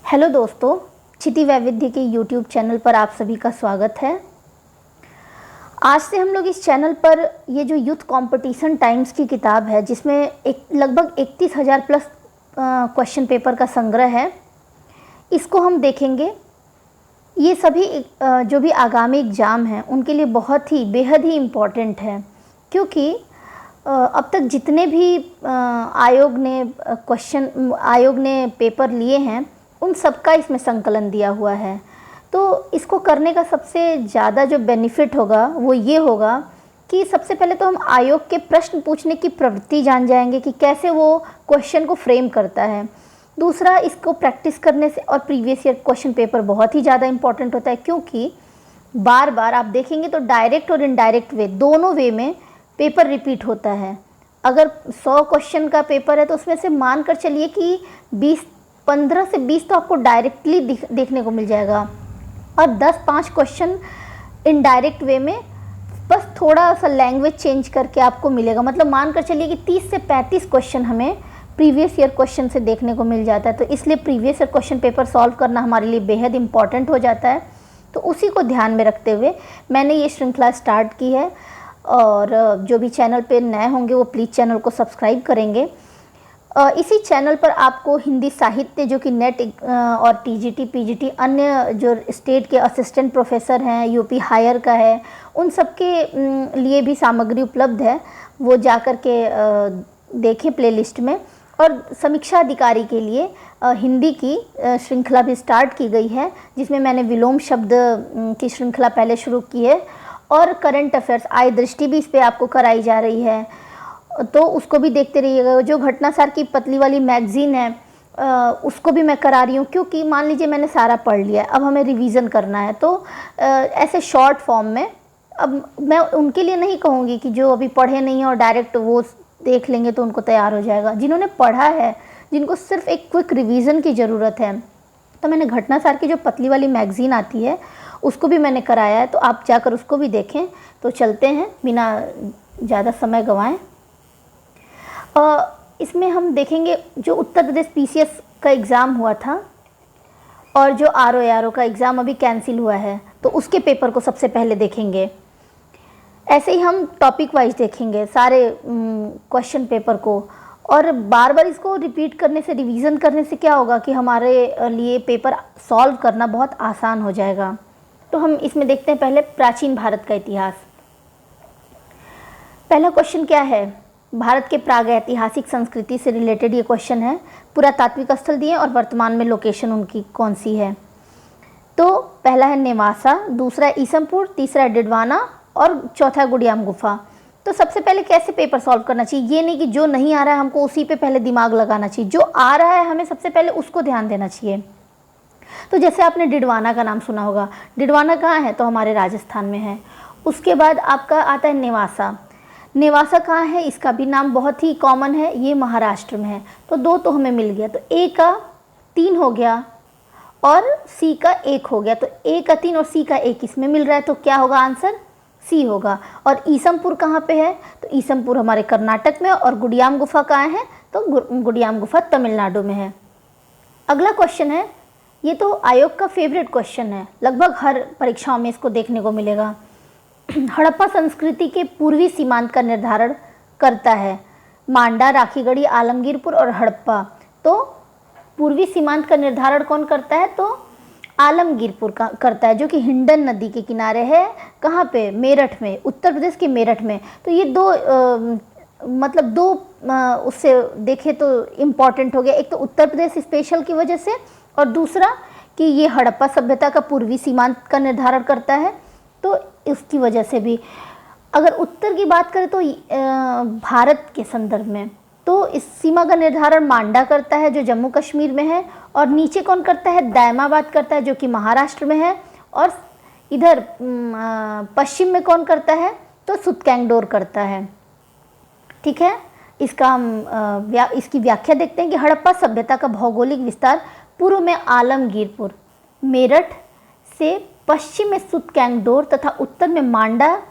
Hello दोस्तों, क्षिति वैविध्य के यूट्यूब चैनल पर आप सभी का स्वागत है। आज से हम लोग इस चैनल पर ये जो यूथ कंपटीशन टाइम्स की किताब है, जिसमें एक लगभग 31,000 प्लस क्वेश्चन पेपर का संग्रह है, इसको हम देखेंगे। ये सभी जो भी आगामी एग्ज़ाम हैं उनके लिए बहुत ही बेहद ही इम्पॉर्टेंट है, क्योंकि अब तक जितने भी आयोग ने पेपर लिए हैं उन सबका इसमें संकलन दिया हुआ है। तो इसको करने का सबसे ज़्यादा जो बेनिफिट होगा वो ये होगा कि सबसे पहले तो हम आयोग के प्रश्न पूछने की प्रवृत्ति जान जाएंगे कि कैसे वो क्वेश्चन को फ्रेम करता है। दूसरा, इसको प्रैक्टिस करने से, और प्रीवियस ईयर क्वेश्चन पेपर बहुत ही ज़्यादा इम्पॉर्टेंट होता है, क्योंकि बार बार आप देखेंगे तो डायरेक्ट और इनडायरेक्ट वे, दोनों वे में पेपर रिपीट होता है। अगर 100 क्वेश्चन का पेपर है तो उसमें से मान कर चलिए कि 15 से 20 तो आपको डायरेक्टली देखने को मिल जाएगा, और 10-5 क्वेश्चन इनडायरेक्ट वे में बस थोड़ा सा लैंग्वेज चेंज करके आपको मिलेगा। मतलब मान कर चलिए कि 30 से 35 क्वेश्चन हमें प्रीवियस ईयर क्वेश्चन से देखने को मिल जाता है। तो इसलिए previous year question paper solve करना हमारे लिए बेहद इंपॉर्टेंट हो जाता है। तो उसी को ध्यान में रखते हुए मैंने ये श्रृंखला स्टार्ट की है, और जो भी चैनल पे नए होंगे वो प्लीज़ चैनल को सब्सक्राइब करेंगे। इसी चैनल पर आपको हिंदी साहित्य, जो कि नेट और टीजीटी, पीजीटी, अन्य जो स्टेट के असिस्टेंट प्रोफेसर हैं, यूपी हायर का है, उन सब के लिए भी सामग्री उपलब्ध है। वो जा कर के देखें प्लेलिस्ट में। और समीक्षा अधिकारी के लिए हिंदी की श्रृंखला भी स्टार्ट की गई है, जिसमें मैंने विलोम शब्द की श्रृंखला पहले शुरू की है, और करंट अफेयर्स, आय दृष्टि भी इस पर आपको कराई जा रही है, तो उसको भी देखते रहिएगा। जो घटनासार की पतली वाली मैगज़ीन है उसको भी मैं करा रही हूँ, क्योंकि मान लीजिए मैंने सारा पढ़ लिया है, अब हमें रिवीजन करना है, तो ऐसे शॉर्ट फॉर्म में। अब मैं उनके लिए नहीं कहूँगी कि जो अभी पढ़े नहीं हैं और डायरेक्ट वो देख लेंगे तो उनको तैयार हो जाएगा। जिन्होंने पढ़ा है, जिनको सिर्फ एक क्विक रिवीजन की ज़रूरत है, तो मैंने घटनासार की जो पतली वाली मैगज़ीन आती है उसको भी मैंने कराया है, तो आप जाकर उसको भी देखें। तो चलते हैं बिना ज़्यादा समय गंवाएं। इसमें हम देखेंगे जो उत्तर प्रदेश पीसीएस का एग्ज़ाम हुआ था और जो आरओ का एग्ज़ाम अभी कैंसिल हुआ है, तो उसके पेपर को सबसे पहले देखेंगे। ऐसे ही हम टॉपिक वाइज देखेंगे सारे क्वेश्चन पेपर को, और बार बार इसको रिपीट करने से, रिवीजन करने से क्या होगा कि हमारे लिए पेपर सॉल्व करना बहुत आसान हो जाएगा। तो हम इसमें देखते हैं पहले प्राचीन भारत का इतिहास। पहला क्वेश्चन क्या है? भारत के प्रागैतिहासिक संस्कृति से रिलेटेड ये क्वेश्चन है। पुरातात्विक स्थल दिए और वर्तमान में लोकेशन उनकी कौन सी है। तो पहला है नेवासा, दूसरा है ईसमपुर, तीसरा है डिडवाना, और चौथा है गुड़ियाम गुफा। तो सबसे पहले कैसे पेपर सॉल्व करना चाहिए, ये नहीं कि जो नहीं आ रहा है हमको उसी पे पहले दिमाग लगाना चाहिए, जो आ रहा है हमें सबसे पहले उसको ध्यान देना चाहिए। तो जैसे आपने डिडवाना का नाम सुना होगा, डिडवाना कहाँ है? तो हमारे राजस्थान में है। उसके बाद आपका आता है नेवासा। नेवासा कहाँ है? इसका भी नाम बहुत ही कॉमन है, ये महाराष्ट्र में है। तो 2 तो हमें मिल गया, तो ए का 3 हो गया और सी का 1 हो गया। तो ए का 3 और सी का 1 इसमें मिल रहा है, तो क्या होगा आंसर? सी होगा। और ईसमपुर कहाँ पे है? तो ईसमपुर हमारे कर्नाटक में, और गुड़ियाम गुफा कहाँ है? तो गुड़ियाम गुफा तमिलनाडु में है। अगला क्वेश्चन है, ये तो आयोग का फेवरेट क्वेश्चन है, लगभग हर परीक्षाओं में इसको देखने को मिलेगा। हड़प्पा संस्कृति के पूर्वी सीमांत का निर्धारण करता है मांडा, राखीगढ़ी, आलमगीरपुर और हड़प्पा। तो पूर्वी सीमांत का निर्धारण कौन करता है? तो आलमगीरपुर का करता है, जो कि हिंडन नदी के किनारे है। कहाँ पे? मेरठ में, उत्तर प्रदेश के मेरठ में। तो ये दो उससे देखें तो इम्पॉर्टेंट हो गया। एक तो उत्तर प्रदेश स्पेशल की वजह से, और दूसरा कि ये हड़प्पा सभ्यता का पूर्वी सीमांत का निर्धारण करता है, तो इसकी वजह से भी। अगर उत्तर की बात करें तो भारत के संदर्भ में, तो इस सीमा का निर्धारण मांडा करता है, जो जम्मू कश्मीर में है, और नीचे कौन करता है? दायमाबाद करता है, जो कि महाराष्ट्र में है। और इधर पश्चिम में कौन करता है? तो सुतकैंगडोर करता है। ठीक है, इसका हम इसकी व्याख्या देखते हैं कि हड़प्पा सभ्यता का भौगोलिक विस्तार पूर्व में आलमगीरपुर, मेरठ से पश्चिम में सुतकैंगडोर तथा उत्तर में मांडा,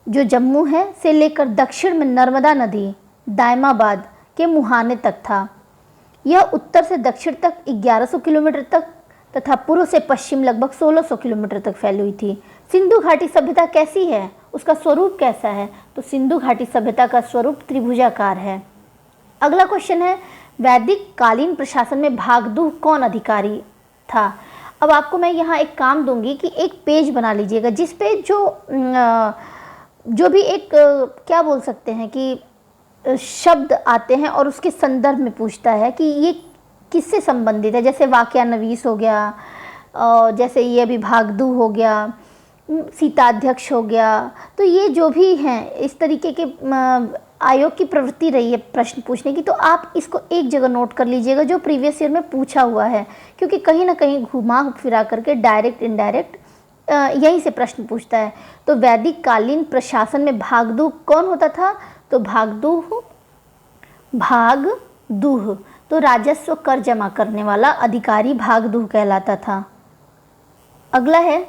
जो जम्मू है, से लेकर दक्षिण में नर्मदा नदी, दायमाबाद के मुहाने तक था। यह उत्तर से दक्षिण तक 1100 किलोमीटर तक तथा पूर्व से पश्चिम लगभग 1600 किलोमीटर तक फैली हुई थी। सिंधु घाटी सभ्यता कैसी है, उसका स्वरूप कैसा है? तो सिंधु घाटी सभ्यता का स्वरूप त्रिभुजाकार है। अगला क्वेश्चन है, वैदिक कालीन प्रशासन में भागदूह कौन अधिकारी था? अब आपको मैं यहाँ एक काम दूंगी कि एक पेज बना लीजिएगा जिस पे जो भी एक क्या बोल सकते हैं कि शब्द आते हैं और उसके संदर्भ में पूछता है कि ये किससे संबंधित है। जैसे वाक्यान्वयीस हो गया, और जैसे ये अभी भागदूह हो गया, सीताध्यक्ष हो गया। तो ये जो भी हैं इस तरीके के आयोग की प्रवृत्ति रही है प्रश्न पूछने की, तो आप इसको एक जगह नोट कर लीजिएगा जो प्रीवियस ईयर में पूछा हुआ है, क्योंकि कहीं ना कहीं घुमा फिरा करके डायरेक्ट इनडायरेक्ट यहीं से प्रश्न पूछता है। तो वैदिक कालीन प्रशासन में भागदूह कौन होता था? तो भागदूह तो राजस्व कर जमा करने वाला अधिकारी भागदूह कहलाता था। अगला है,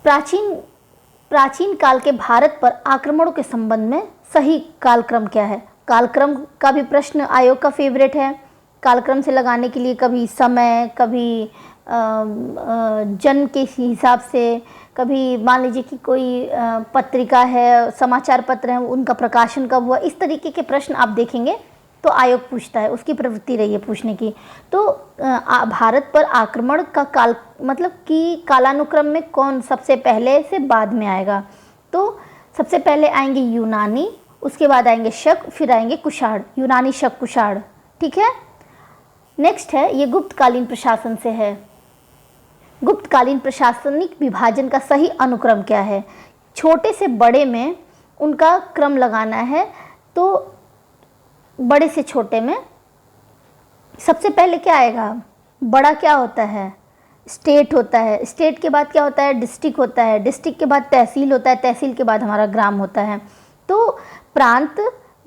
प्राचीन काल के भारत पर आक्रमणों के संबंध में सही कालक्रम क्या है? कालक्रम का भी प्रश्न आयोग का फेवरेट है। कालक्रम से लगाने के लिए कभी समय, कभी जन्म के हिसाब से, कभी मान लीजिए कि कोई पत्रिका है, समाचार पत्र हैं, उनका प्रकाशन कब हुआ, इस तरीके के प्रश्न आप देखेंगे तो आयोग पूछता है, उसकी प्रवृत्ति रही है पूछने की। तो भारत पर आक्रमण का काल मतलब कि कालानुक्रम में कौन सबसे पहले से बाद में आएगा? तो सबसे पहले आएंगे यूनानी, उसके बाद आएंगे शक, फिर आएंगे कुषाण। यूनानी, शक, कुषाण, ठीक है। नेक्स्ट है, ये गुप्तकालीन प्रशासन से है। गुप्तकालीन प्रशासनिक विभाजन का सही अनुक्रम क्या है? छोटे से बड़े में उनका क्रम लगाना है। तो बड़े से छोटे में सबसे पहले क्या आएगा? बड़ा क्या होता है? स्टेट होता है। स्टेट के बाद क्या होता है? डिस्ट्रिक्ट होता है। डिस्ट्रिक्ट के बाद तहसील होता है। तहसील के बाद हमारा ग्राम होता है। तो प्रांत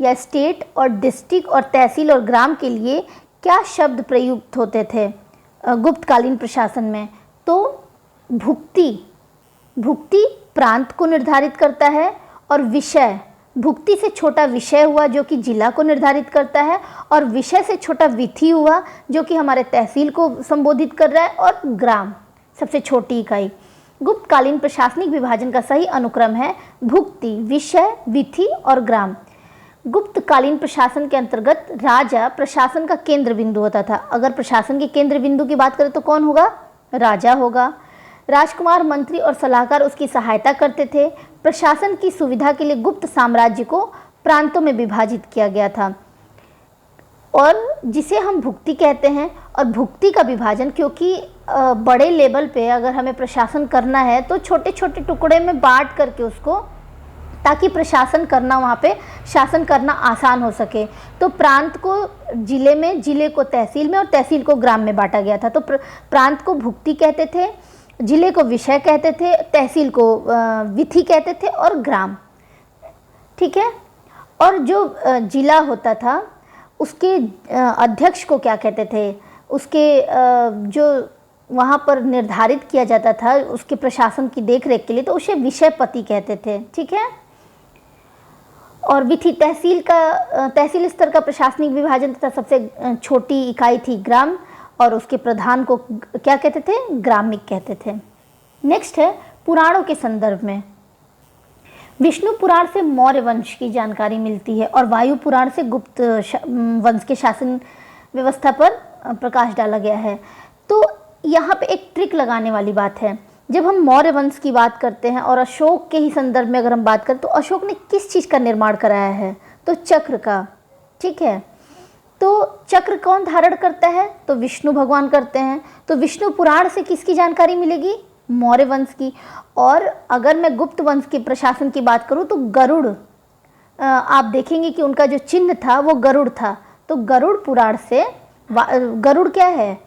या स्टेट और डिस्ट्रिक्ट और तहसील और ग्राम के लिए क्या शब्द प्रयुक्त होते थे गुप्तकालीन प्रशासन में? तो भुक्ति प्रांत को निर्धारित करता है, और विषय, भुक्ति से छोटा विषय हुआ जो कि जिला को निर्धारित करता है, और विषय से छोटा विधि हुआ जो कि हमारे तहसील को संबोधित कर रहा है, और ग्राम सबसे छोटी इकाई। गुप्तकालीन प्रशासनिक विभाजन का सही अनुक्रम है भुक्ति, विषय, विधि और ग्राम। गुप्तकालीन प्रशासन के अंतर्गत राजा प्रशासन का केंद्र बिंदु होता था। अगर प्रशासन के केंद्र बिंदु की बात करें तो कौन होगा? राजा होगा। राजकुमार, मंत्री और सलाहकार उसकी सहायता करते थे। प्रशासन की सुविधा के लिए गुप्त साम्राज्य को प्रांतों में विभाजित किया गया था, और जिसे हम भुक्ति कहते हैं। और भुक्ति का विभाजन, क्योंकि बड़े लेवल पे अगर हमें प्रशासन करना है तो छोटे छोटे टुकड़े में बांट करके उसको, ताकि प्रशासन करना, वहाँ पे शासन करना आसान हो सके। तो प्रांत को जिले में, जिले को तहसील में और तहसील को ग्राम में बांटा गया था। तो प्रांत को भुक्ति कहते थे, जिले को विषय कहते थे, तहसील को विधि कहते थे और ग्राम, ठीक है। और जो जिला होता था उसके अध्यक्ष को क्या कहते थे? उसके जो वहाँ पर निर्धारित किया जाता था उसके प्रशासन की देखरेख के लिए, तो उसे विषयपति कहते थे, ठीक है। और विधि, तहसील स्तर का प्रशासनिक विभाजन तथा सबसे छोटी इकाई थी ग्राम, और उसके प्रधान को क्या कहते थे? ग्रामिक कहते थे। नेक्स्ट है पुराणों के संदर्भ में। विष्णु पुराण से मौर्य वंश की जानकारी मिलती है, और वायु पुराण से गुप्त वंश के शासन व्यवस्था पर प्रकाश डाला गया है। तो यहाँ पे एक ट्रिक लगाने वाली बात है। जब हम मौर्य वंश की बात करते हैं और अशोक के ही संदर्भ में अगर हम बात करें, तो अशोक ने किस चीज़ का निर्माण कराया है? तो चक्र का, ठीक है। तो चक्र कौन धारण करता है? तो विष्णु भगवान करते हैं। तो विष्णु पुराण से किसकी जानकारी मिलेगी? मौर्य वंश की। और अगर मैं गुप्त वंश के प्रशासन की बात करूं तो गरुड़, आप देखेंगे कि उनका जो चिन्ह था वो गरुड़ था। तो गरुड़ पुराण से, गरुड़ क्या है?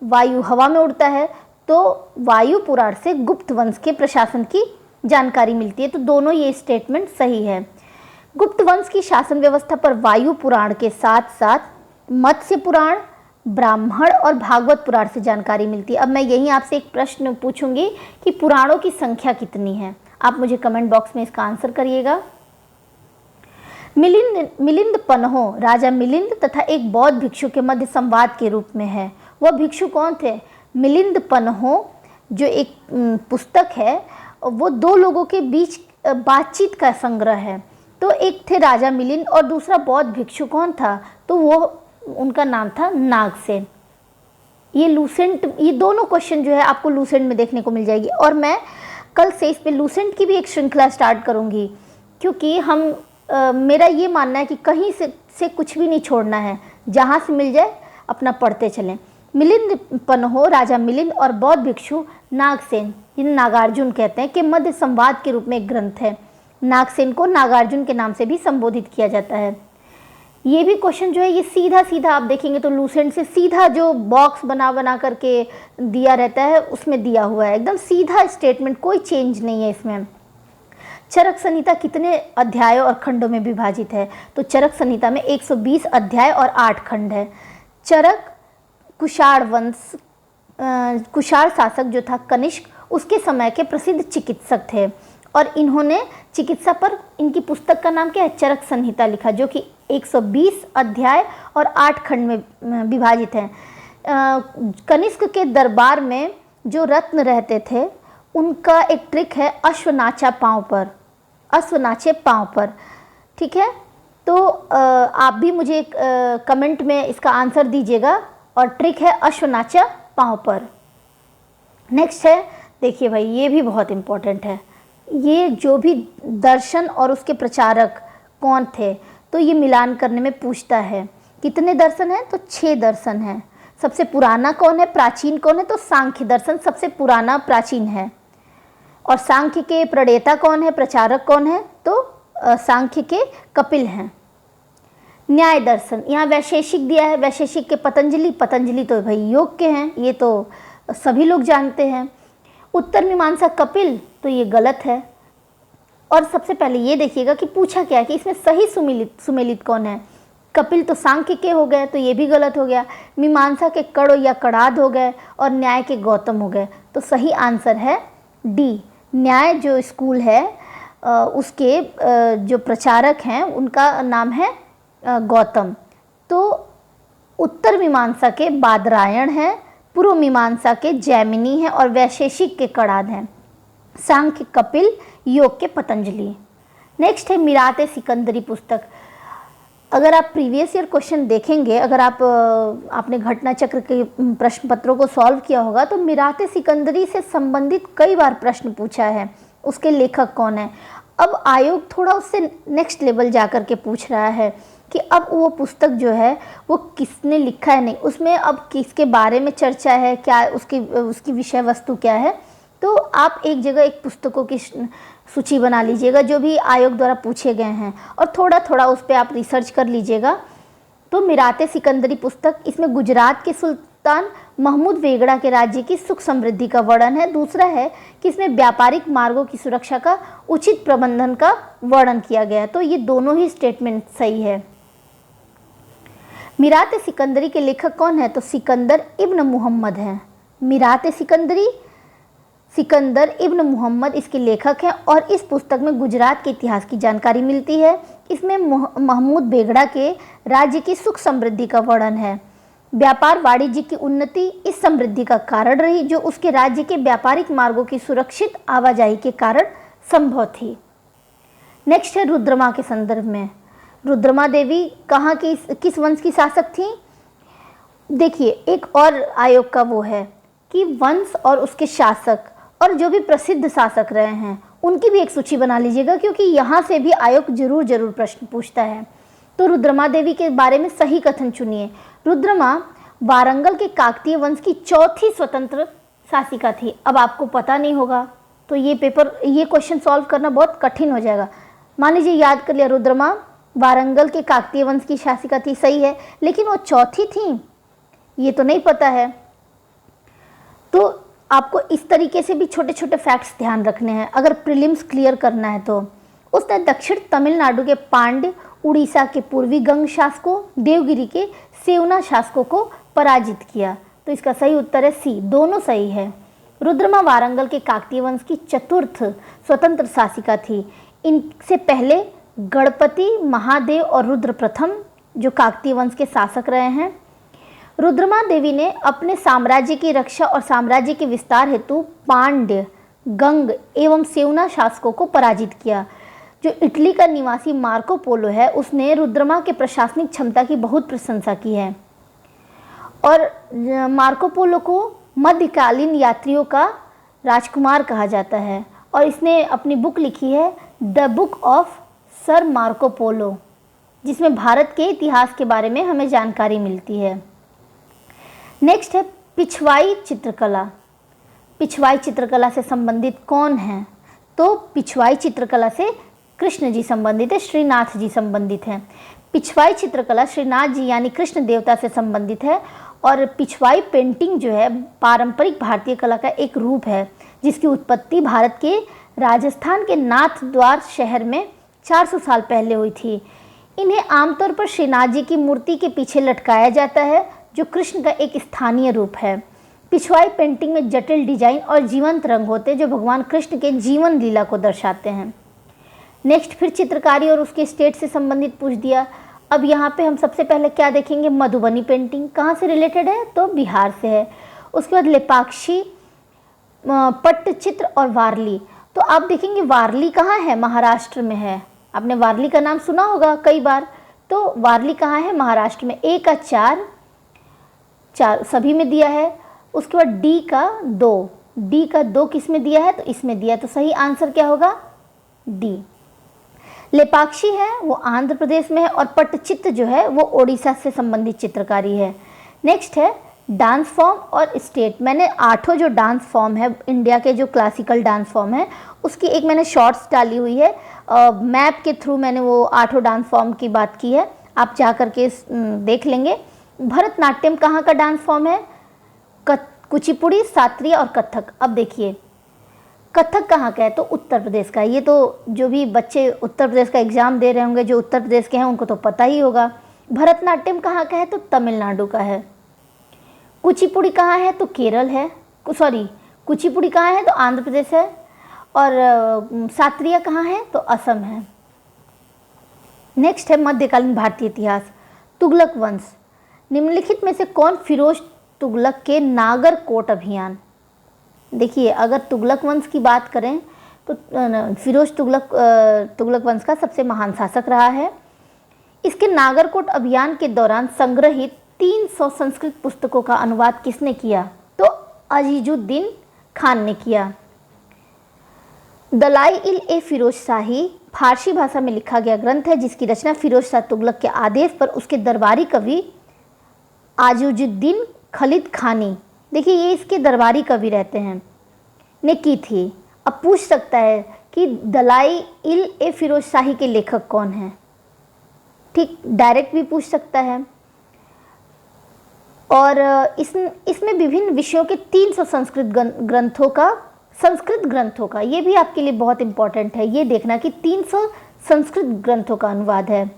वायु, हवा में उड़ता है। तो वायु पुराण से गुप्त वंश के प्रशासन की जानकारी मिलती है। तो दोनों ये स्टेटमेंट सही है। गुप्त वंश की शासन व्यवस्था पर वायु पुराण के साथ साथ मत्स्य पुराण, ब्राह्मण और भागवत पुराण से जानकारी मिलती है। अब मैं यही आपसे एक प्रश्न पूछूंगी कि पुराणों की संख्या कितनी है? आप मुझे कमेंट बॉक्स में इसका आंसर करिएगा। मिलिंद पन्हो राजा मिलिंद तथा एक बौद्ध भिक्षु के मध्य संवाद के रूप में है। वह भिक्षु कौन थे? मिलिंद पन्हो जो एक पुस्तक है वो दो लोगों के बीच बातचीत का संग्रह है। तो एक थे राजा मिलिंद और दूसरा बौद्ध भिक्षु कौन था? तो वो उनका नाम था नागसेन। ये लूसेंट, ये दोनों क्वेश्चन जो है आपको लूसेंट में देखने को मिल जाएगी और मैं कल से इस पे लूसेंट की भी एक श्रृंखला स्टार्ट करूँगी, क्योंकि हम मेरा ये मानना है कि कहीं से कुछ भी नहीं छोड़ना है, जहाँ से मिल जाए अपना पढ़ते चलें। मिलिंद पन्हो राजा मिलिंद और बौद्ध भिक्षु नागसेन, जिन्हें नागार्जुन कहते हैं, के मध्य संवाद के रूप में एक ग्रंथ है। नागसेन को नागार्जुन के नाम से भी संबोधित किया जाता है। ये भी क्वेश्चन जो है ये सीधा सीधा आप देखेंगे तो लूसेंट से सीधा जो बॉक्स बना करके दिया रहता है उसमें दिया हुआ है, एकदम सीधा स्टेटमेंट, कोई चेंज नहीं है इसमें। चरक संहिता कितने अध्यायों और खंडों में विभाजित है? तो चरक संहिता में 120 अध्याय और 8 खंड है। चरक कुषाण शासक जो था कनिष्क, उसके समय के प्रसिद्ध चिकित्सक थे और इन्होंने चिकित्सा पर इनकी पुस्तक का नाम क्या है? चरक संहिता लिखा, जो कि 120 अध्याय और 8 खंड में विभाजित है। कनिष्क के दरबार में जो रत्न रहते थे उनका एक ट्रिक है अश्वनाचा पाँव पर, अश्वनाचे पाँव पर, ठीक है। तो आप भी मुझे कमेंट में इसका आंसर दीजिएगा और ट्रिक है अश्वनाचा पाँव पर। नेक्स्ट है, देखिए भाई ये भी बहुत इम्पोर्टेंट है, ये जो भी दर्शन और उसके प्रचारक कौन थे तो ये मिलान करने में पूछता है। कितने दर्शन हैं? तो 6 दर्शन हैं। सबसे पुराना कौन है, प्राचीन कौन है? तो सांख्य दर्शन सबसे पुराना प्राचीन है। और सांख्य के प्रणेता कौन है, प्रचारक कौन है? तो सांख्य के कपिल हैं। न्याय दर्शन, यहाँ वैशेषिक दिया है, वैशेषिक के पतंजलि, पतंजलि तो भाई योग के हैं, ये तो सभी लोग जानते हैं। उत्तर मीमांसा कपिल, तो ये गलत है। और सबसे पहले ये देखिएगा कि पूछा क्या है कि इसमें सही सुमेलित कौन है? कपिल तो सांख्य के हो गए, तो ये भी गलत हो गया। मीमांसा के कड़ो या कड़ाद हो गए और न्याय के गौतम हो गए, तो सही आंसर है डी। न्याय जो स्कूल है उसके जो प्रचारक हैं उनका नाम है गौतम। तो उत्तर मीमांसा के बादरायण है, पूर्व मीमांसा के जैमिनी है और वैशेषिक के कड़ाद हैं। सांख्य कपिल, योग के पतंजलि। नेक्स्ट है मिराते सिकंदरी पुस्तक। अगर आप प्रीवियस ईयर क्वेश्चन देखेंगे, अगर आपने घटना चक्र के प्रश्न पत्रों को सॉल्व किया होगा तो मिराते सिकंदरी से संबंधित कई बार प्रश्न पूछा है। उसके लेखक कौन है? अब आयोग थोड़ा उससे नेक्स्ट लेवल जा कर के पूछ रहा है कि अब वो पुस्तक जो है वो किसने लिखा है, नहीं उसमें अब किसके बारे में चर्चा है, क्या उसकी विषय वस्तु क्या है। तो आप एक जगह एक पुस्तकों की सूची बना लीजिएगा जो भी आयोग द्वारा पूछे गए हैं और थोड़ा थोड़ा उस पर आप रिसर्च कर लीजिएगा। तो मिराते सिकंदरी पुस्तक, इसमें गुजरात के सुल्तान महमूद वेगड़ा के राज्य की सुख समृद्धि का वर्णन है। दूसरा है कि इसमें व्यापारिक मार्गों की सुरक्षा का उचित प्रबंधन का वर्णन किया गया है। तो ये दोनों ही स्टेटमेंट सही है। मिराते सिकंदरी के लेखक कौन है? तो सिकंदर इब्न मुहम्मद हैं। मिराते सिकंदरी, सिकंदर इब्न मुहम्मद इसके लेखक हैं और इस पुस्तक में गुजरात के इतिहास की जानकारी मिलती है। इसमें महमूद बेगड़ा के राज्य की सुख समृद्धि का वर्णन है। व्यापार वाणिज्य की उन्नति इस समृद्धि का कारण रही जो उसके राज्य के व्यापारिक मार्गों की सुरक्षित आवाजाही के कारण संभव थी। नेक्स्ट है रुद्रमा के संदर्भ में। रुद्रमा देवी कहाँ की, किस वंश की शासक थी? देखिए एक और आयोग का वो है कि वंश और उसके शासक और जो भी प्रसिद्ध शासक रहे हैं उनकी भी एक सूची बना लीजिएगा, क्योंकि यहाँ से भी आयोग जरूर प्रश्न पूछता है। तो रुद्रमा देवी के बारे में सही कथन चुनिए। रुद्रमा वारंगल के काकतीय वंश की चौथी स्वतंत्र शासिका थी। अब आपको पता नहीं होगा तो ये क्वेश्चन सॉल्व करना बहुत कठिन हो जाएगा। मान लीजिए याद कर लिया, रुद्रमा वारंगल के काकतीय वंश की शासिका थी, सही है, लेकिन वो चौथी थी ये तो नहीं पता है। तो आपको इस तरीके से भी छोटे छोटे फैक्ट्स ध्यान रखने हैं अगर प्रीलिम्स क्लियर करना है। तो उसने दक्षिण तमिलनाडु के पांड्य, उड़ीसा के पूर्वी गंग शासकों, देवगिरी के सेवना शासकों को पराजित किया। तो इसका सही उत्तर है सी, दोनों सही है। रुद्रमा वारंगल के काकतीय वंश की चतुर्थ स्वतंत्र शासिका थी। इनसे पहले गणपति, महादेव और रुद्र प्रथम, जो काकतीय वंश के शासक रहे हैं। रुद्रमा देवी ने अपने साम्राज्य की रक्षा और साम्राज्य के विस्तार हेतु पांड्य, गंग एवं सेवना शासकों को पराजित किया। जो इटली का निवासी मार्को पोलो है, उसने रुद्रमा के प्रशासनिक क्षमता की बहुत प्रशंसा की है और मार्को पोलो को मध्यकालीन यात्रियों का राजकुमार कहा जाता है और इसने अपनी बुक लिखी है the book of sir Marco Polo, जिसमें भारत के इतिहास के बारे में हमें जानकारी मिलती है। नेक्स्ट है पिछवाई चित्रकला। पिछवाई चित्रकला से संबंधित कौन है? तो पिछवाई चित्रकला से कृष्ण जी संबंधित है, श्रीनाथ जी संबंधित हैं। पिछवाई चित्रकला श्रीनाथ जी यानी कृष्ण देवता से संबंधित है और पिछवाई पेंटिंग जो है पारंपरिक भारतीय कला का एक रूप है जिसकी उत्पत्ति भारत के राजस्थान के नाथ द्वार शहर में 400 साल पहले हुई थी। इन्हें आमतौर पर श्रीनाथ जी की मूर्ति के पीछे लटकाया जाता है जो कृष्ण का एक स्थानीय रूप है। पिछवाई पेंटिंग में जटिल डिजाइन और जीवंत रंग होते हैं जो भगवान कृष्ण के जीवन लीला को दर्शाते हैं। नेक्स्ट फिर चित्रकारी और उसके स्टेट से संबंधित पूछ दिया। अब यहाँ पे हम सबसे पहले क्या देखेंगे? मधुबनी पेंटिंग कहाँ से रिलेटेड है? तो बिहार से है। उसके बाद लेपाक्षी, पट्टचित्र और वारली। तो आप देखेंगे वारली कहाँ है? महाराष्ट्र में है। आपने वारली का नाम सुना होगा कई बार। तो वारली कहाँ है? महाराष्ट्र में। ए का 4 सभी में दिया है। उसके बाद डी का 2 किस में दिया है? तो इसमें दिया है। तो सही आंसर क्या होगा? डी। लेपाक्षी है वो आंध्र प्रदेश में है और पट्टचित्र जो है वो ओडिशा से संबंधित चित्रकारी है। नेक्स्ट है डांस फॉर्म और स्टेट। मैंने 8 जो डांस फॉर्म है इंडिया के, जो क्लासिकल डांस फॉर्म है, उसकी एक मैंने शॉर्ट्स डाली हुई है। मैप के थ्रू मैंने वो 8 डांस फॉर्म की बात की है, आप जा कर के देख लेंगे। भरतनाट्यम कहाँ का डांस फॉर्म है? कुचिपुड़ी, सात्रिया और कथक। अब देखिए कथक कहाँ का है? तो उत्तर प्रदेश का है। ये तो जो भी बच्चे उत्तर प्रदेश का एग्ज़ाम दे रहे होंगे, जो उत्तर प्रदेश के हैं, उनको तो पता ही होगा। भरतनाट्यम कहाँ का है? तो तमिलनाडु का है। कुचिपुड़ी कहाँ है? तो केरल है। कुचिपुड़ी कहाँ है? तो आंध्र प्रदेश है। और सात्रिया कहाँ है? तो असम है। नेक्स्ट है मध्यकालीन भारतीय इतिहास। तुगलक वंश। निम्नलिखित में से कौन फिरोज तुगलक के नागरकोट अभियान? देखिए अगर तुगलक वंश की बात करें तो फिरोज तुगलक वंश का सबसे महान शासक रहा है। इसके नागरकोट अभियान के दौरान संग्रहित 300 संस्कृत पुस्तकों का अनुवाद किसने किया? तो अजीजुद्दीन खान ने किया। दलाइल-ए-फिरोज शाही फारसी भाषा में लिखा गया ग्रंथ है जिसकी रचना फिरोज शाह तुगलक के आदेश पर उसके दरबारी कवि आजुजुद्दीन खलीद खानी, देखिए ये इसके दरबारी कवि रहते हैं, ने की थी। अब पूछ सकता है कि दलाइल-ए-फिरोज शाही के लेखक कौन हैं? ठीक, डायरेक्ट भी पूछ सकता है। और इसमें विभिन्न विषयों के 300 संस्कृत ग्रंथों का ये भी आपके लिए बहुत इंपॉर्टेंट है, ये देखना कि 300 संस्कृत ग्रंथों का अनुवाद है।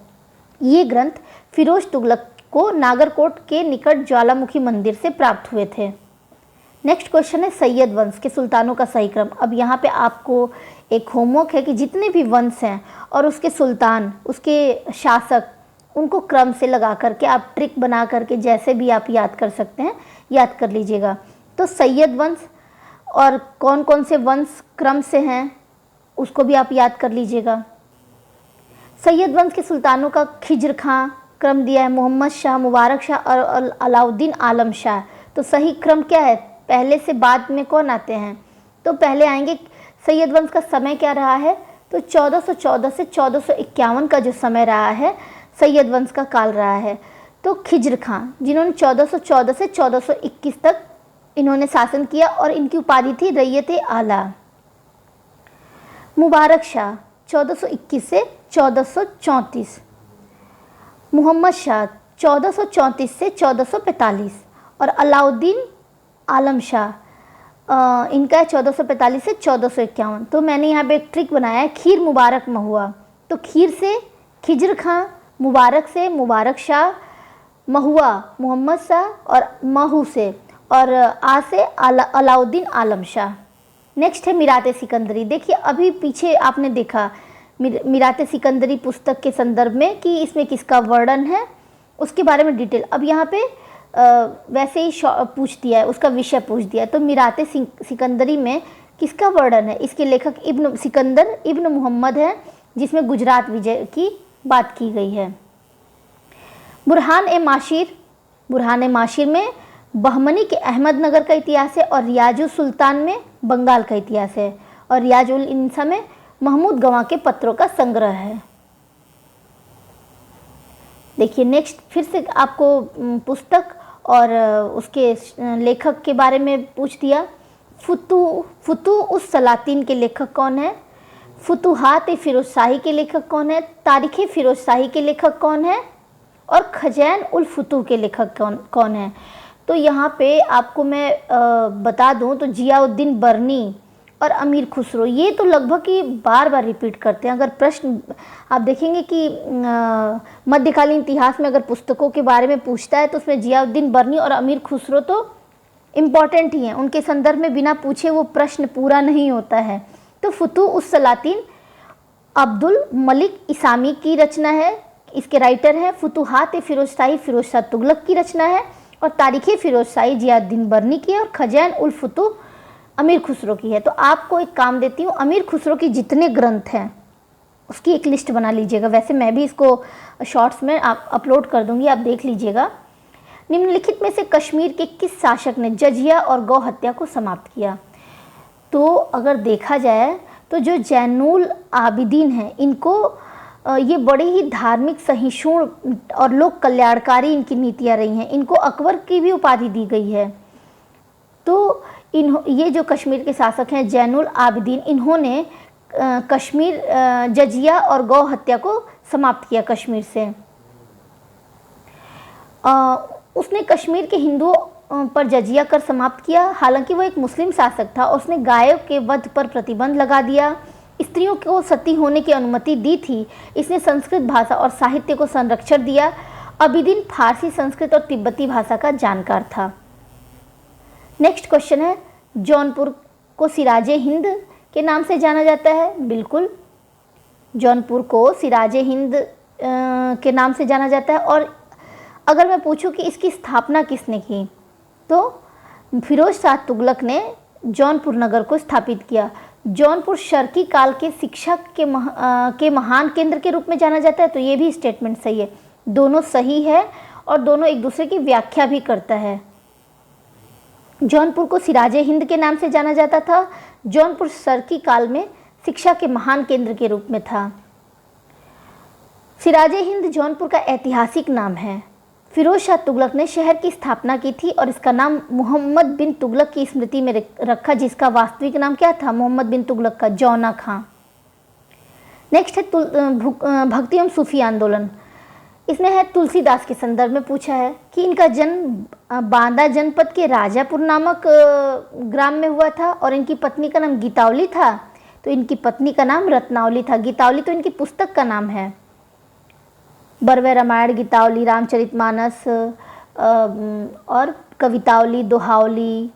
ये ग्रंथ फिरोज तुगलक को नागरकोट के निकट ज्वालामुखी मंदिर से प्राप्त हुए थे। नेक्स्ट क्वेश्चन है सैयद वंश के सुल्तानों का सही क्रम। अब यहाँ पे आपको एक होमवर्क है कि जितने भी वंश हैं और उसके सुल्तान, उसके शासक, उनको क्रम से लगा करके आप ट्रिक बना करके जैसे भी आप याद कर सकते हैं याद कर लीजिएगा। तो सैयद वंश और कौन कौन से वंश क्रम से हैं उसको भी आप याद कर लीजिएगा। सैयद वंश के सुल्तानों का खिज्र खां क्रम दिया है, मोहम्मद शाह, मुबारक शाह और अलाउद्दीन आलम शाह। तो सही क्रम क्या है? पहले से बाद में कौन आते हैं? तो पहले आएंगे सैयद वंश का समय क्या रहा है? तो 1414 से 1451 का जो समय रहा है सैयद वंश का काल रहा है। तो खिज्र खां जिन्होंने 1414 से 1421 तक इन्होंने शासन किया और इनकी उपाधि थी रैयत-ए आला। मुबारक शाह 1421 से 1434, मोहम्मद शाह 1434 से 1445 और अलाउद्दीन आलम शाह इनका है 1445 से 1451। तो मैंने यहाँ पे एक ट्रिक बनाया है, खीर मुबारक महुआ। तो खीर से खिज्र खां, मुबारक से मुबारक शाह, महुआ मोहम्मद शाह और महू से और आ से अलाउद्दीन आलम शाह। नेक्स्ट है मीरात सिकंदरी। देखिए अभी पीछे आपने देखा मीराते सिकंदरी पुस्तक के संदर्भ में कि इसमें किसका वर्णन है, उसके बारे में डिटेल। अब यहाँ पे वैसे ही पूछ दिया है, उसका विषय पूछ दिया है। तो मीराते सिकंदरी में किसका वर्णन है? इसके लेखक इब्न सिकंदर इब्न मोहम्मद है, जिसमें गुजरात विजय की बात की गई है। बुरहान ए माशिर में बहमनी के अहमदनगर का इतिहास है, और रियाजुल सुल्तान में बंगाल का इतिहास है, और रियाजुल इंसा में महमूद गवां के पत्रों का संग्रह है। देखिए नेक्स्ट फिर से आपको पुस्तक और उसके लेखक के बारे में पूछ दिया। फुतू उस सलातीन के लेखक कौन है? फुतूहात फिरोज शाही के लेखक कौन है? तारीख़ फिरोज शाही के लेखक कौन है? और खजैन उल फुतूह के लेखक कौन है? तो यहाँ पे आपको मैं बता दूँ तो जियाउद्दीन बर्नी और अमीर खुसरो, ये तो लगभग ही बार बार रिपीट करते हैं। अगर प्रश्न आप देखेंगे कि मध्यकालीन इतिहास में अगर पुस्तकों के बारे में पूछता है तो उसमें जियाउद्दीन बर्नी और अमीर खुसरो तो इम्पॉर्टेंट ही हैं। उनके संदर्भ में बिना पूछे वो प्रश्न पूरा नहीं होता है। तो फुतूह उस सलातीन अब्दुल मलिक इसामी की रचना है, इसके राइटर हैं। फुतूहात फिरोज शाह तुगलक की रचना है, और तारीख़ फिरोज शाही जियाउद्दीन बर्नी की है, और खजैन उल फुतूह अमीर खुसरो की है। तो आपको एक काम देती हूँ, अमीर खुसरो की जितने ग्रंथ हैं उसकी एक लिस्ट बना लीजिएगा। वैसे मैं भी इसको शॉर्ट्स में अपलोड कर दूंगी, आप देख लीजिएगा। निम्नलिखित में से कश्मीर के किस शासक ने जजिया और गौ हत्या को समाप्त किया? तो अगर देखा जाए तो जो जैनुल आबिदीन हैं, इनको ये बड़े ही धार्मिक, सहिष्णु और लोक कल्याणकारी इनकी नीतियाँ रही हैं। इनको अकबर की भी उपाधि दी गई है। तो ये जो कश्मीर के शासक हैं जैनुल आबिदीन, इन्होंने कश्मीर जजिया और गौ हत्या को समाप्त किया कश्मीर से। उसने कश्मीर के हिंदुओं पर जजिया कर समाप्त किया। हालांकि वो एक मुस्लिम शासक था, उसने गायों के वध पर प्रतिबंध लगा दिया, स्त्रियों को सती होने की अनुमति दी थी। इसने संस्कृत भाषा और साहित्य को संरक्षण दिया। आबिदीन फारसी, संस्कृत और तिब्बती भाषा का जानकार था। नेक्स्ट क्वेश्चन है, जौनपुर को सिराजे हिंद के नाम से जाना जाता है? बिल्कुल, जौनपुर को सिराजे हिंद के नाम से जाना जाता है। और अगर मैं पूछूं कि इसकी स्थापना किसने की, तो फिरोज शाह तुगलक ने जौनपुर नगर को स्थापित किया। जौनपुर शर्की काल के शिक्षा के महान केंद्र के रूप में जाना जाता है। तो ये भी स्टेटमेंट सही है, दोनों सही है और दोनों एक दूसरे की व्याख्या भी करता है। जौनपुर को सिराजे हिंद के नाम से जाना जाता था। जौनपुर शर्की काल में शिक्षा के महान केंद्र के रूप में था। सिराजे हिंद जौनपुर का ऐतिहासिक नाम है। फिरोज शाह तुगलक ने शहर की स्थापना की थी और इसका नाम मोहम्मद बिन तुगलक की स्मृति में रखा, जिसका वास्तविक नाम क्या था? मोहम्मद बिन तुगलक का जौना खां। नेक्स्ट है भक्ति एवं सूफी आंदोलन। इसमें है तुलसीदास के संदर्भ में पूछा है कि इनका जन्म बांदा जनपद के राजापुर नामक ग्राम में हुआ था और इनकी पत्नी का नाम गीतावली था। तो इनकी पत्नी का नाम रत्नावली था। गीतावली तो इनकी पुस्तक का नाम है। बरवे रामायण, गीतावली, रामचरितमानस और कवितावली, दोहावली,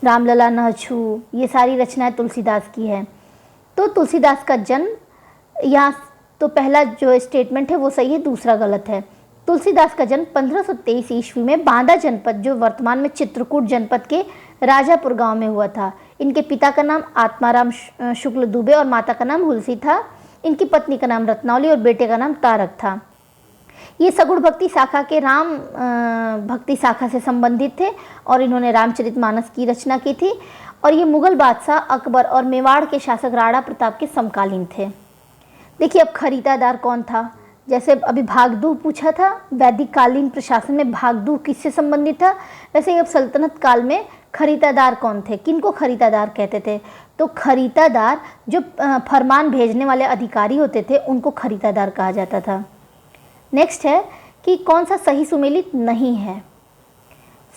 रामलला नहछू, ये सारी रचनाएं तुलसीदास की है। तो तुलसीदास का जन्म, यहाँ तो पहला जो स्टेटमेंट है वो सही है, दूसरा गलत है। तुलसीदास का जन्म 1523 ईस्वी में बांदा जनपद, जो वर्तमान में चित्रकूट जनपद के राजापुर गांव में हुआ था। इनके पिता का नाम आत्माराम शुक्ल दुबे और माता का नाम हुलसी था। इनकी पत्नी का नाम रत्नावली और बेटे का नाम तारक था। ये सगुण भक्ति शाखा के राम भक्ति शाखा से संबंधित थे और इन्होंने रामचरितमानस की रचना की थी। और ये मुगल बादशाह अकबर और मेवाड़ के शासक राणा प्रताप के समकालीन थे। देखिए अब खरीदादार कौन था? जैसे अभी भागदू पूछा था, वैदिक कालीन प्रशासन में भागदू किससे संबंधित था, वैसे अब सल्तनत काल में खरीदादार कौन थे? किनको खरीदादार कहते थे? तो खरीदादार जो फरमान भेजने वाले अधिकारी होते थे उनको खरीदादार कहा जाता था। नेक्स्ट है कि कौन सा सही सुमेलित नहीं है?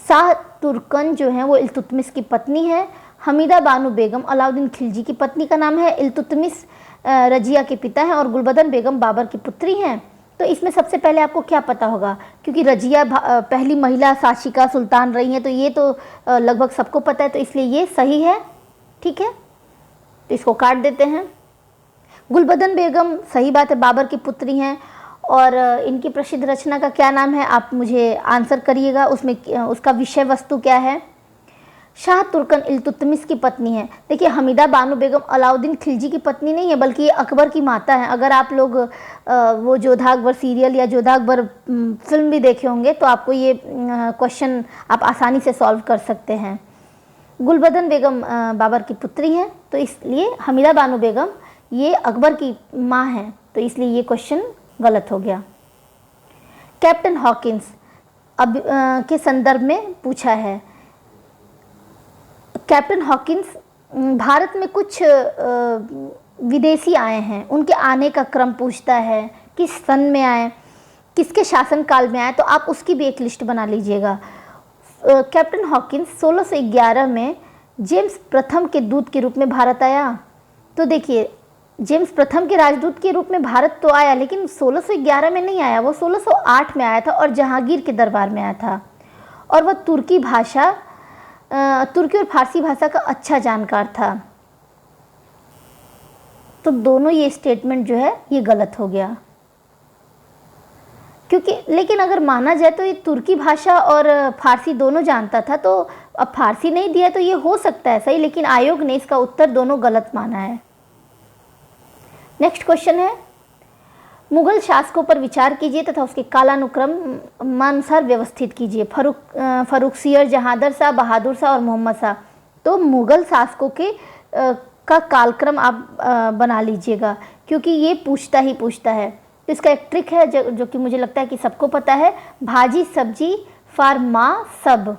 शाह तुर्कन जो है वो इल्तुतमिश की पत्नी है। हमीदा बानो बेगम अलाउद्दीन खिलजी की पत्नी का नाम है। इल्तुतमिश रजिया के पिता हैं और गुलबदन बेगम बाबर की पुत्री हैं। तो इसमें सबसे पहले आपको क्या पता होगा, क्योंकि रजिया पहली महिला शासिका सुल्तान रही हैं, तो ये तो लगभग सबको पता है, तो इसलिए ये सही है। ठीक है, तो इसको काट देते हैं। गुलबदन बेगम, सही बात है, बाबर की पुत्री हैं। और इनकी प्रसिद्ध रचना का क्या नाम है, आप मुझे आंसर करिएगा, उसमें उसका विषय वस्तु क्या है। शाह तुर्कन इल्तुतमिश की पत्नी है। देखिए, हमीदा बानो बेगम अलाउद्दीन खिलजी की पत्नी नहीं है, बल्कि ये अकबर की माता है। अगर आप लोग वो जोधा अकबर सीरियल या जोधा अकबर फिल्म भी देखे होंगे तो आपको ये क्वेश्चन आप आसानी से सॉल्व कर सकते हैं। गुलबदन बेगम बाबर की पुत्री हैं, तो इसलिए हमीदा बानो बेगम ये अकबर की माँ हैं, तो इसलिए ये क्वेश्चन गलत हो गया। कैप्टन हॉकिंस अब के संदर्भ में पूछा है। कैप्टन हॉकिंस भारत में कुछ विदेशी आए हैं, उनके आने का क्रम पूछता है, किस सन में आए, किसके शासनकाल में आए, तो आप उसकी भी एक लिस्ट बना लीजिएगा। कैप्टन हॉकिंस 1611 में जेम्स प्रथम के दूत के रूप में भारत आया। तो देखिए, जेम्स प्रथम के राजदूत के रूप में भारत तो आया, लेकिन 1611 में नहीं आया, वो 1608 में आया था और जहांगीर के दरबार में आया था। और वह तुर्की और फारसी भाषा का अच्छा जानकार था। तो दोनों ये स्टेटमेंट जो है ये गलत हो गया, क्योंकि लेकिन अगर माना जाए तो ये तुर्की भाषा और फारसी दोनों जानता था, तो अब फारसी नहीं दिया तो ये हो सकता है सही, लेकिन आयोग ने इसका उत्तर दोनों गलत माना है। नेक्स्ट क्वेश्चन है, मुगल शासकों पर विचार कीजिए तथा उसके कालानुक्रमानुसार व्यवस्थित कीजिए। फर्रुखसियर, जहांदर शाह, बहादुर शाह और मोहम्मद शाह। तो मुगल शासकों के का कालक्रम आप बना लीजिएगा, क्योंकि ये पूछता है। तो इसका एक ट्रिक है जो कि मुझे लगता है कि सबको पता है, भाजी सब्जी फार माँ सब।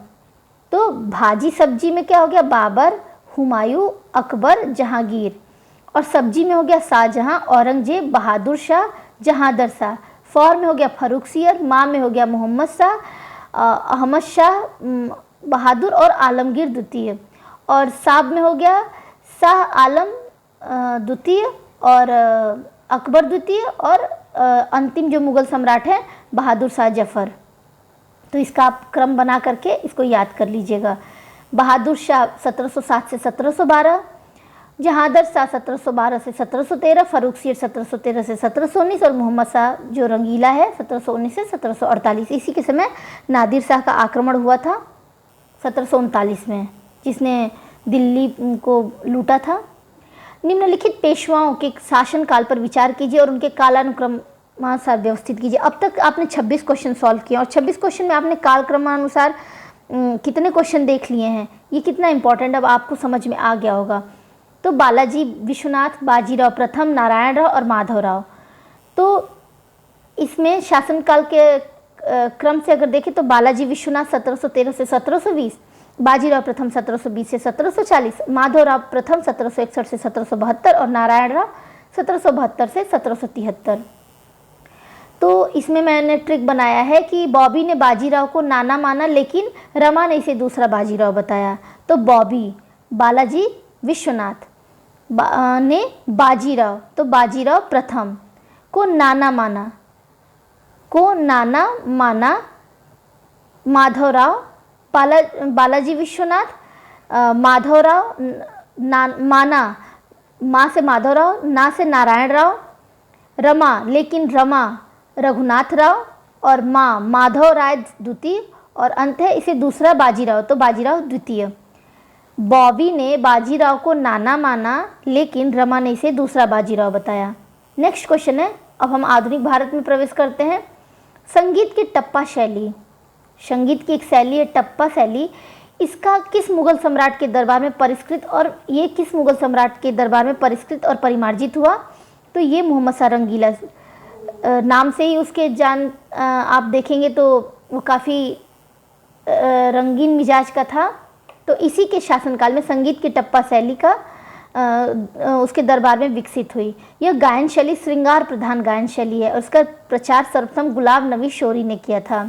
तो भाजी सब्जी में क्या हो गया, बाबर, हुमायूं, अकबर, जहांगीर। और सब्जी में हो गया शाहजहां, औरंगजेब, बहादुर शाह, जहांदर शाह। फौर में हो गया फर्रुखसियर, माँ में हो गया मोहम्मद शाह, अहमद शाह बहादुर और आलमगीर द्वितीय। और साब में हो गया शाह आलम द्वितीय और अकबर द्वितीय और अंतिम जो मुग़ल सम्राट है बहादुर शाह जफ़र। तो इसका आप क्रम बना करके इसको याद कर लीजिएगा। बहादुर शाह 1707 से 1712, जहांदर शाह 1712 से 1713, फर्रुखसियर 1713 से 1719 और मोहम्मद शाह जो रंगीला है 1719 से 1748। इसी के समय नादिर शाह का आक्रमण हुआ था 1739 में, जिसने दिल्ली को लूटा था। निम्नलिखित पेशवाओं के शासनकाल पर विचार कीजिए और उनके कालानुक्रमानुसार व्यवस्थित कीजिए। अब तक आपने 26 क्वेश्चन सॉल्व किए और 26 क्वेश्चन में आपने कालक्रमानुसार कितने क्वेश्चन देख लिए हैं, ये कितना इंपॉर्टेंट अब आपको समझ में आ गया होगा। तो बालाजी विश्वनाथ, बाजीराव प्रथम, नारायण राव और माधव राव। तो इसमें शासनकाल के क्रम से अगर देखें तो बालाजी विश्वनाथ 1713 से 1720, बाजीराव प्रथम 1720 से 1740, माधव राव प्रथम 1761 से 1772 और नारायण राव 1772 से 1773। तो इसमें मैंने ट्रिक बनाया है कि बॉबी ने बाजीराव को नाना माना, लेकिन रमा ने इसे दूसरा बाजीराव बताया। तो बॉबी बालाजी विश्वनाथ ने बाजीराव, तो बाजीराव प्रथम को नाना माना, माधवराव बालाजी विश्वनाथ, माधवराव माना, माँ से माधवराव, ना से नारायण राव, रमा लेकिन रमा रघुनाथ राव और माँ माधव राय द्वितीय और अंत है इसे दूसरा बाजीराव, तो बाजीराव द्वितीय। बॉबी ने बाजीराव को नाना माना, लेकिन रमा ने इसे दूसरा बाजीराव बताया। नेक्स्ट क्वेश्चन है, अब हम आधुनिक भारत में प्रवेश करते हैं। संगीत की टप्पा शैली, संगीत की एक शैली है टप्पा शैली, इसका किस मुगल सम्राट के दरबार में परिष्कृत और ये किस मुगल सम्राट के दरबार में परिष्कृत और परिमार्जित हुआ? तो ये मोहम्मद शाह रंगीला, नाम से ही उसके आप देखेंगे तो वो काफ़ी रंगीन मिजाज का था। तो इसी के शासनकाल में संगीत की टप्पा शैली का उसके दरबार में विकसित हुई। यह गायन शैली श्रृंगार प्रधान गायन शैली है और उसका प्रचार सर्वप्रथम गुलाब नबी शोरी ने किया था।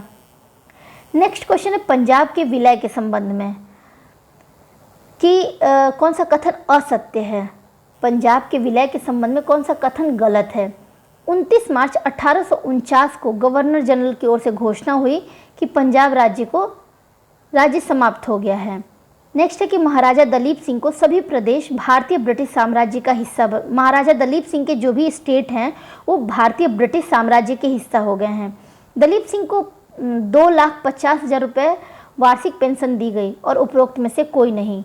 नेक्स्ट क्वेश्चन है पंजाब के विलय के संबंध में कि कौन सा कथन असत्य है। पंजाब के विलय के संबंध में कौन सा कथन गलत है? 29 मार्च 1849 को गवर्नर जनरल की ओर से घोषणा हुई कि पंजाब राज्य समाप्त हो गया है। नेक्स्ट है कि महाराजा दलीप सिंह को सभी प्रदेश भारतीय ब्रिटिश साम्राज्य का हिस्सा महाराजा दलीप सिंह के जो भी स्टेट हैं वो भारतीय ब्रिटिश साम्राज्य के हिस्सा हो गए हैं। दलीप सिंह को 2,50,000 रुपये वार्षिक पेंशन दी गई और उपरोक्त में से कोई नहीं।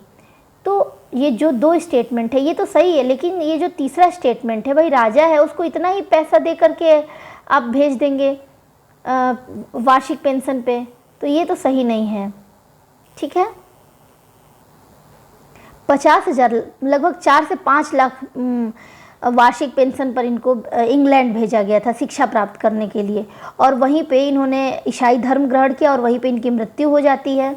तो ये जो 2 स्टेटमेंट है ये तो सही है, लेकिन ये जो तीसरा स्टेटमेंट है, भाई राजा है उसको इतना ही पैसा दे करके आप भेज देंगे वार्षिक पेंशन पे, तो ये तो सही नहीं है। ठीक है, 50,000 लगभग 4 से 5 लाख वार्षिक पेंशन पर इनको इंग्लैंड भेजा गया था शिक्षा प्राप्त करने के लिए, और वहीं पे इन्होंने ईसाई धर्म ग्रहण किया और वहीं पे इनकी मृत्यु हो जाती है।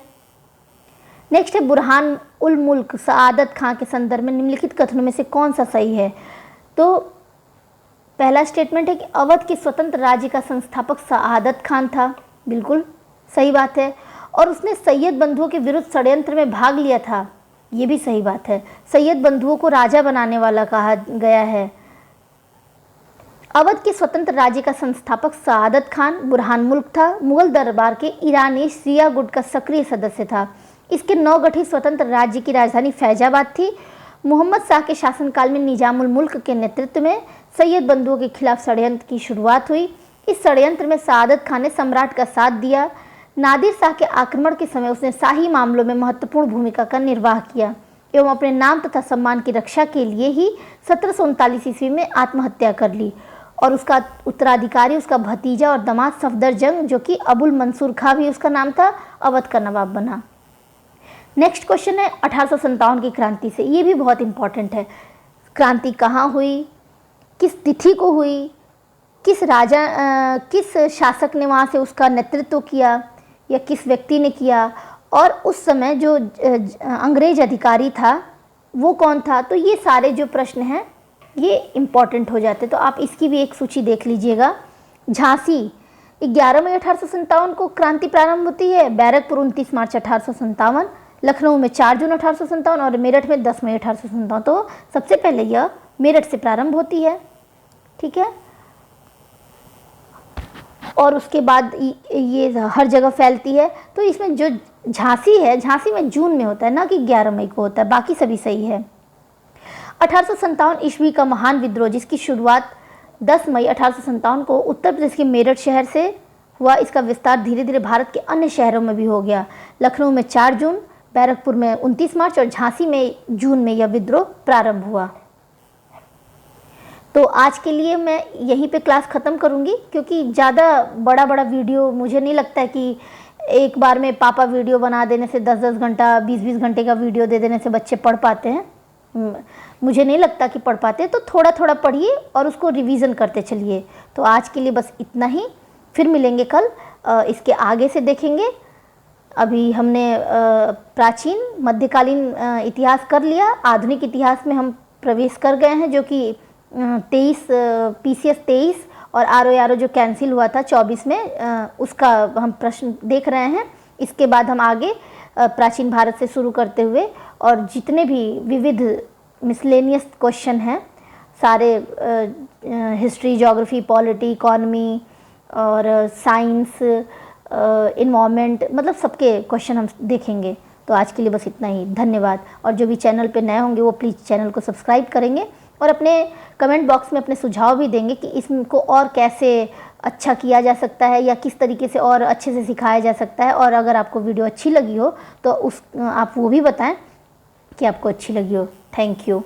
नेक्स्ट है बुरहान उल मुल्क सआदत खां के संदर्भ में निम्नलिखित कथनों में से कौन सा सही है। तो पहला स्टेटमेंट है कि अवध के स्वतंत्र राज्य का संस्थापक सआदत खान था, बिल्कुल सही बात है, और उसने सैयद बंधुओं के विरुद्ध षड्यंत्र में भाग लिया था, ये भी सही बात है। सैयद बंधुओं को राजा बनाने वाला कहा गया है। अवध के स्वतंत्र राज्य का संस्थापक सआदत खान बुरहान मुल्क था, मुगल दरबार के ईरानी शिया गुट का सक्रिय सदस्य था। इसके नवगठित स्वतंत्र राज्य की राजधानी फैजाबाद थी। मोहम्मद शाह के शासनकाल में निजामुल मुल्क के नेतृत्व में सैयद बंधुओं के खिलाफ षड्यंत्र की शुरुआत हुई। इस षड्यंत्र में सआदत खान ने सम्राट का साथ दिया। नादिर शाह के आक्रमण के समय उसने शाही मामलों में महत्वपूर्ण भूमिका का निर्वाह किया एवं अपने नाम तथा सम्मान की रक्षा के लिए ही 1739 ईस्वी में आत्महत्या कर ली, और उसका उत्तराधिकारी उसका भतीजा और दामाद सफदरजंग, जो कि अबुल मंसूर खां भी उसका नाम था, अवध का नवाब बना। नेक्स्ट क्वेश्चन है 1857 की क्रांति से, ये भी बहुत इंपॉर्टेंट है। क्रांति कहाँ हुई, किस तिथि को हुई, किस शासक ने वहाँ से उसका नेतृत्व किया या किस व्यक्ति ने किया, और उस समय जो अंग्रेज अधिकारी था वो कौन था। तो ये सारे जो प्रश्न हैं ये इम्पॉर्टेंट हो जाते, तो आप इसकी भी एक सूची देख लीजिएगा। झांसी 11 मई 1857 को क्रांति प्रारंभ होती है, बैरकपुर 29 मार्च 1857, लखनऊ में 4 जून 1857 और मेरठ में 10 मई 1857। तो सबसे पहले यह मेरठ से प्रारंभ होती है। ठीक है, और उसके बाद ये हर जगह फैलती है। तो इसमें जो झांसी है, झांसी में जून में होता है, ना कि 11 मई को होता है, बाकी सभी सही है। 1857 ईस्वी का महान विद्रोह, जिसकी शुरुआत 10 मई 1857 को उत्तर प्रदेश के मेरठ शहर से हुआ, इसका विस्तार धीरे धीरे भारत के अन्य शहरों में भी हो गया। लखनऊ में 4 जून, बैरकपुर में 29 मार्च और झांसी में जून में यह विद्रोह प्रारंभ हुआ। तो आज के लिए मैं यहीं पे क्लास ख़त्म करूँगी, क्योंकि ज़्यादा बड़ा वीडियो मुझे नहीं लगता है कि एक बार में पापा वीडियो बना देने से 10-10 घंटा 20-20 घंटे का वीडियो दे देने से बच्चे पढ़ पाते हैं। मुझे नहीं लगता कि पढ़ पाते, तो थोड़ा थोड़ा पढ़िए और उसको रिवीजन करते चलिए। तो आज के लिए बस इतना ही, फिर मिलेंगे कल, इसके आगे से देखेंगे। अभी हमने प्राचीन मध्यकालीन इतिहास कर लिया, आधुनिक इतिहास में हम प्रवेश कर गए हैं, जो कि 23 PCS 23 और RO जो कैंसिल हुआ था 24 में, उसका हम प्रश्न देख रहे हैं। इसके बाद हम आगे प्राचीन भारत से शुरू करते हुए और जितने भी विविध मिसलेनियस क्वेश्चन हैं सारे, हिस्ट्री, ज्योग्राफी, पॉलिटी, इकोनॉमी और साइंस, इन्वायरमेंट, मतलब सबके क्वेश्चन हम देखेंगे। तो आज के लिए बस इतना ही, धन्यवाद। और जो भी चैनल पे नए होंगे वो प्लीज़ चैनल को सब्सक्राइब करेंगे और अपने कमेंट बॉक्स में अपने सुझाव भी देंगे कि इसको और कैसे अच्छा किया जा सकता है या किस तरीके से और अच्छे से सिखाया जा सकता है। और अगर आपको वीडियो अच्छी लगी हो तो आप वो भी बताएं कि आपको अच्छी लगी हो। Thank you.